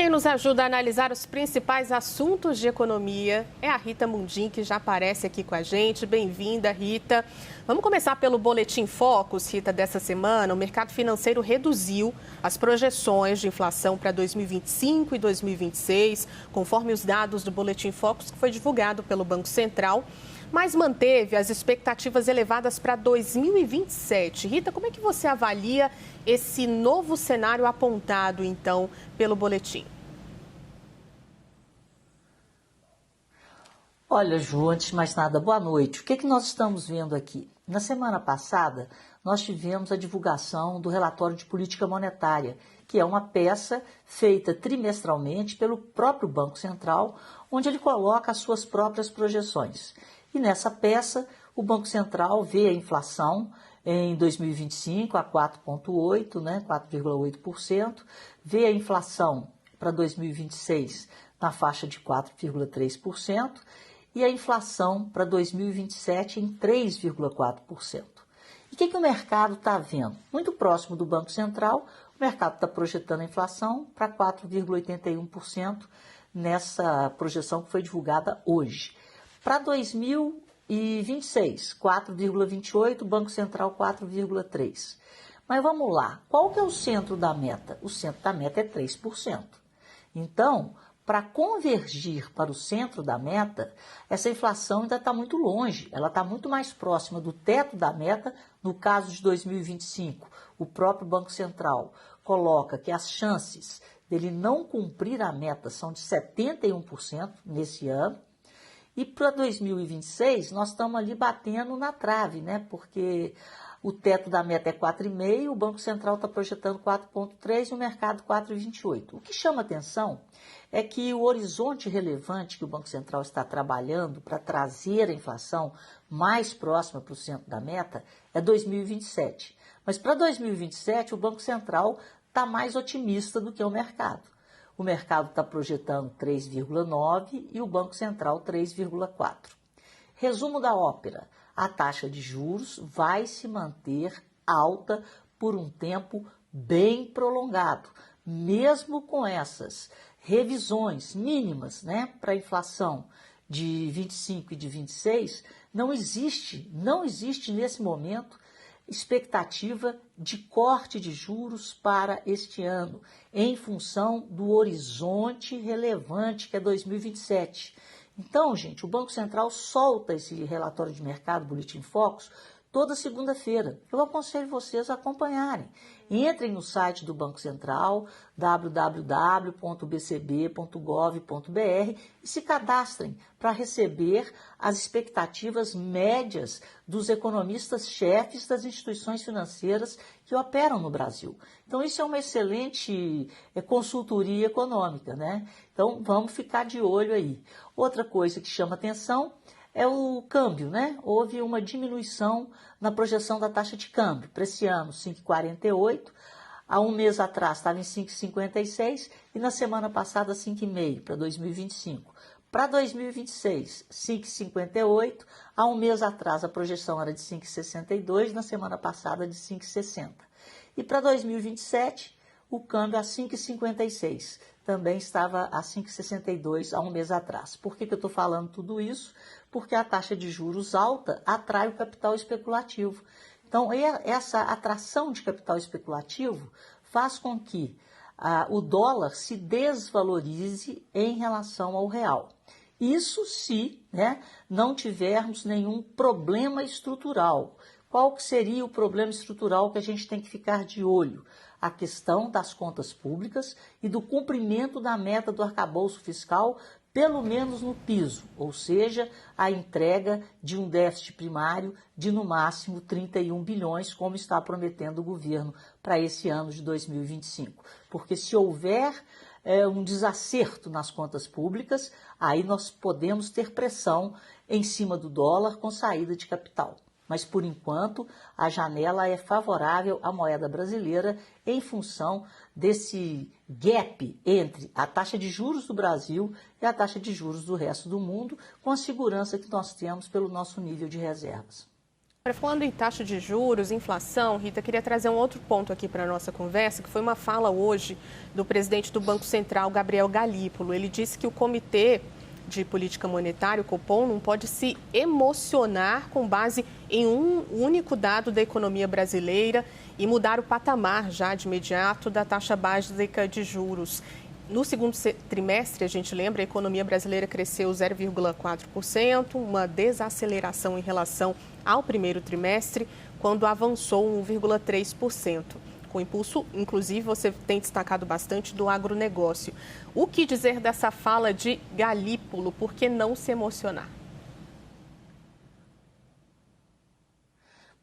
quem nos ajuda a analisar os principais assuntos de economia é a Rita Mundim, que já aparece aqui com a gente. Bem-vinda, Rita. Vamos começar pelo Boletim Focus, Rita, dessa semana. O mercado financeiro reduziu as projeções de inflação para 2025 e 2026, conforme os dados do Boletim Focus, que foi divulgado pelo Banco Central, mas manteve as expectativas elevadas para 2027. Rita, como é que você avalia esse novo cenário apontado, então, pelo boletim? Olha, Ju, antes de mais nada, boa noite. O que nós estamos vendo aqui? Na semana passada, nós tivemos a divulgação do relatório de política monetária, que é uma peça feita trimestralmente pelo próprio Banco Central, onde ele coloca as suas próprias projeções. E nessa peça, o Banco Central vê a inflação em 2025 a 4,8%, né, 4,8%, vê a inflação para 2026 na faixa de 4,3% e a inflação para 2027 em 3,4%. E o que o mercado está vendo? Muito próximo do Banco Central, o mercado está projetando a inflação para 4,81% nessa projeção que foi divulgada hoje. Para 2026, 4,28%, Banco Central 4,3%. Mas vamos lá, qual que é o centro da meta? O centro da meta é 3%. Então, para convergir para o centro da meta, essa inflação ainda está muito longe, ela está muito mais próxima do teto da meta. No caso de 2025, o próprio Banco Central coloca que as chances dele não cumprir a meta são de 71% nesse ano. E para 2026, nós estamos ali batendo na trave, né? Porque o teto da meta é 4,5%, o Banco Central está projetando 4,3% e o mercado 4,28%. O que chama atenção é que o horizonte relevante que o Banco Central está trabalhando para trazer a inflação mais próxima para o centro da meta é 2027. Mas para 2027, o Banco Central está mais otimista do que o mercado. O mercado está projetando 3,9% e o Banco Central 3,4%. Resumo da ópera: a taxa de juros vai se manter alta por um tempo bem prolongado, mesmo com essas revisões mínimas, né, para a inflação de 25 e de 26, não existe nesse momento expectativa de corte de juros para este ano, em função do horizonte relevante que é 2027. Então, gente, o Banco Central solta esse relatório de mercado, Boletim Focus, toda segunda-feira. Eu aconselho vocês a acompanharem. Entrem no site do Banco Central, www.bcb.gov.br, e se cadastrem para receber as expectativas médias dos economistas-chefes das instituições financeiras que operam no Brasil. Então, isso é uma excelente consultoria econômica, né? Então, vamos ficar de olho aí. Outra coisa que chama atenção é o câmbio, né? Houve uma diminuição na projeção da taxa de câmbio. Para esse ano, 5,48. Há um mês atrás estava em 5,56 e na semana passada 5,5 para 2025. Para 2026, 5,58. Há um mês atrás a projeção era de 5,62, na semana passada de 5,60. E para 2027, o câmbio a 5,56. Também estava a 5,62 há um mês atrás. Por que eu estou falando tudo isso? Porque a taxa de juros alta atrai o capital especulativo. Então, essa atração de capital especulativo faz com que o dólar se desvalorize em relação ao real. Isso se, né, não tivermos nenhum problema estrutural. Qual que seria o problema estrutural que a gente tem que ficar de olho? A questão das contas públicas e do cumprimento da meta do arcabouço fiscal, pelo menos no piso, ou seja, a entrega de um déficit primário de no máximo 31 bilhões, como está prometendo o governo para esse ano de 2025. Porque se houver um desacerto nas contas públicas, aí nós podemos ter pressão em cima do dólar com saída de capital. Mas, por enquanto, a janela é favorável à moeda brasileira em função desse gap entre a taxa de juros do Brasil e a taxa de juros do resto do mundo, com a segurança que nós temos pelo nosso nível de reservas. Falando em taxa de juros, inflação, Rita, queria trazer um outro ponto aqui para a nossa conversa, que foi uma fala hoje do presidente do Banco Central, Gabriel Galípolo. Ele disse que o Comitê de Política Monetária, o Copom, não pode se emocionar com base em um único dado da economia brasileira e mudar o patamar já de imediato da taxa básica de juros. No segundo trimestre, a gente lembra, a economia brasileira cresceu 0,4%, uma desaceleração em relação ao primeiro trimestre, quando avançou 1,3%. Com impulso, inclusive, você tem destacado bastante do agronegócio. O que dizer dessa fala de Galípolo? Por que não se emocionar?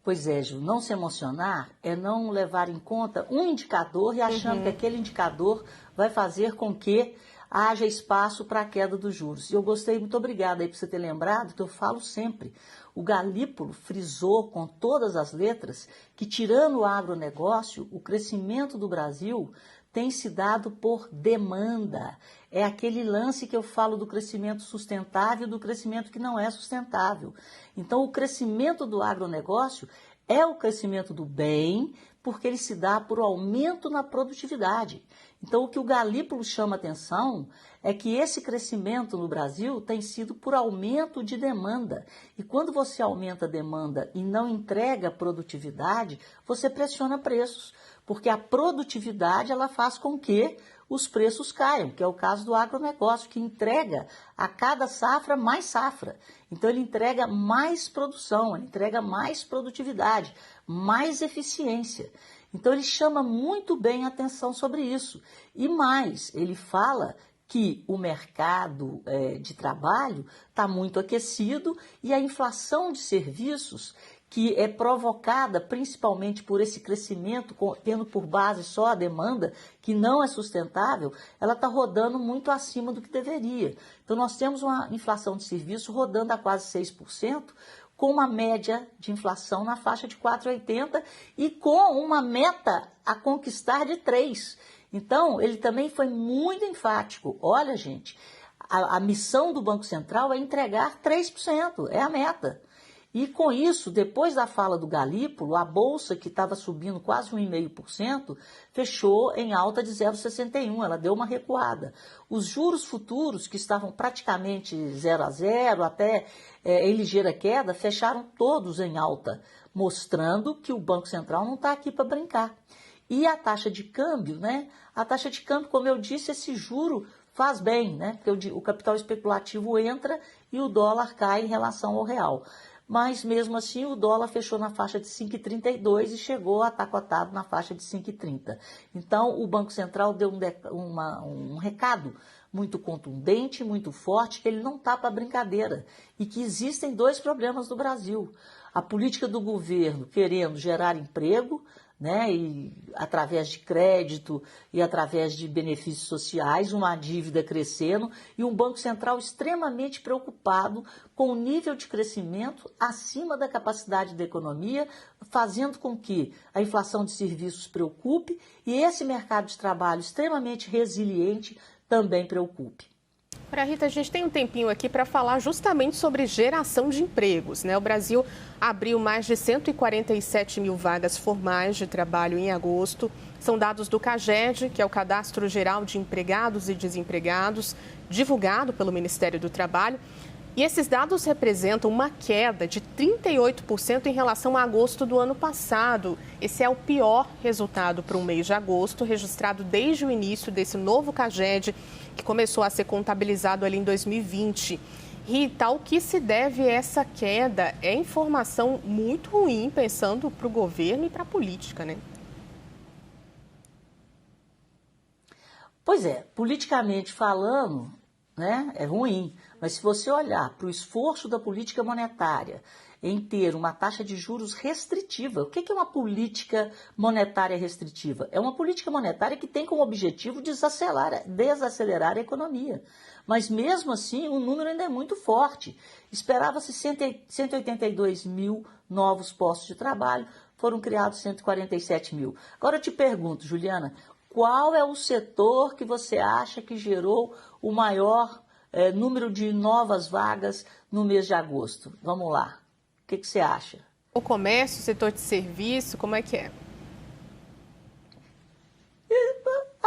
Pois é, Ju, não se emocionar é não levar em conta um indicador e achando que aquele indicador vai fazer com que haja espaço para a queda dos juros. E eu gostei, muito obrigada aí por você ter lembrado, que eu falo sempre. O Galípolo frisou com todas as letras que, tirando o agronegócio, o crescimento do Brasil tem se dado por demanda. É aquele lance que eu falo do crescimento sustentável e do crescimento que não é sustentável. Então, o crescimento do agronegócio é o crescimento do bem, porque ele se dá por aumento na produtividade. Então, o que o Galípolo chama atenção é que esse crescimento no Brasil tem sido por aumento de demanda. E quando você aumenta a demanda e não entrega produtividade, você pressiona preços, porque a produtividade ela faz com que os preços caiam, que é o caso do agronegócio, que entrega a cada safra mais safra. Então, ele entrega mais produção, ele entrega mais produtividade, mais eficiência. Então, ele chama muito bem a atenção sobre isso. E mais, ele fala que o mercado de trabalho está muito aquecido e a inflação de serviços, que é provocada principalmente por esse crescimento, tendo por base só a demanda, que não é sustentável, ela está rodando muito acima do que deveria. Então, nós temos uma inflação de serviço rodando a quase 6%, com uma média de inflação na faixa de 4,80% e com uma meta a conquistar de 3%. Então, ele também foi muito enfático. Olha, gente, a missão do Banco Central é entregar 3%, é a meta. E com isso, depois da fala do Galípolo, a Bolsa, que estava subindo quase 1,5%, fechou em alta de 0,61%, ela deu uma recuada. Os juros futuros, que estavam praticamente 0 a 0, até em ligeira queda, fecharam todos em alta, mostrando que o Banco Central não está aqui para brincar. E a taxa de câmbio, né? A taxa de câmbio, como eu disse, esse juro faz bem, né? Porque o capital especulativo entra e o dólar cai em relação ao real. Mas mesmo assim o dólar fechou na faixa de 5,32 e chegou a estar cotado na faixa de 5,30. Então o Banco Central deu um recado muito contundente, muito forte, que ele não está para brincadeira e que existem dois problemas no Brasil. A política do governo querendo gerar emprego, né, e através de crédito e através de benefícios sociais, uma dívida crescendo e um Banco Central extremamente preocupado com o nível de crescimento acima da capacidade da economia, fazendo com que a inflação de serviços preocupe e esse mercado de trabalho extremamente resiliente também preocupe. Para Rita, a gente tem um tempinho aqui para falar justamente sobre geração de empregos, né? O Brasil abriu mais de 147 mil vagas formais de trabalho em agosto. São dados do CAGED, que é o Cadastro Geral de Empregados e Desempregados, divulgado pelo Ministério do Trabalho. E esses dados representam uma queda de 38% em relação a agosto do ano passado. Esse é o pior resultado para um mês de agosto, registrado desde o início desse novo CAGED, que começou a ser contabilizado ali em 2020. Rita, ao que se deve essa queda? É informação muito ruim, pensando para o governo e para a política, né? Pois é, politicamente falando, né, é ruim. Mas se você olhar para o esforço da política monetária em ter uma taxa de juros restritiva, o que é uma política monetária restritiva? É uma política monetária que tem como objetivo desacelerar a economia. Mas mesmo assim, o número ainda é muito forte. Esperava-se 182 mil novos postos de trabalho, foram criados 147 mil. Agora eu te pergunto, Juliana, qual é o setor que você acha que gerou o maior número de novas vagas no mês de agosto? Vamos lá. O que você acha? O comércio, o setor de serviço, como é que é?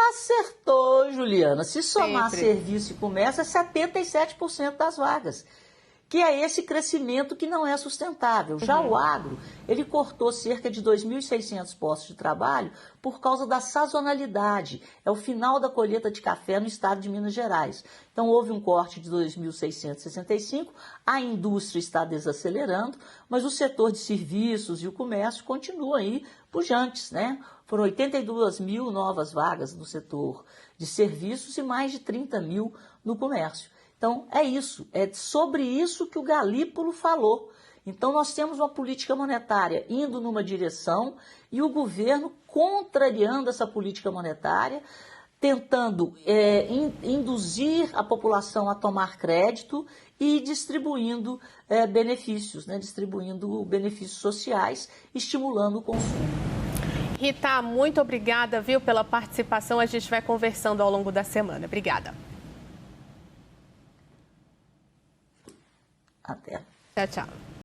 Acertou, Juliana. Se somar Sempre. serviço e comércio, é 77% das vagas, que é esse crescimento que não é sustentável. Já o agro, ele cortou cerca de 2.600 postos de trabalho por causa da sazonalidade. É o final da colheita de café no estado de Minas Gerais. Então, houve um corte de 2.665, a indústria está desacelerando, mas o setor de serviços e o comércio continuam aí pujantes, né? Foram 82 mil novas vagas no setor de serviços e mais de 30 mil no comércio. Então, é isso, é sobre isso que o Galípolo falou. Então, nós temos uma política monetária indo numa direção e o governo contrariando essa política monetária, tentando induzir a população a tomar crédito e distribuindo benefícios, né? Distribuindo benefícios sociais, estimulando o consumo. Rita, muito obrigada, viu, pela participação. A gente vai conversando ao longo da semana. Obrigada. Até. Tchau, tchau.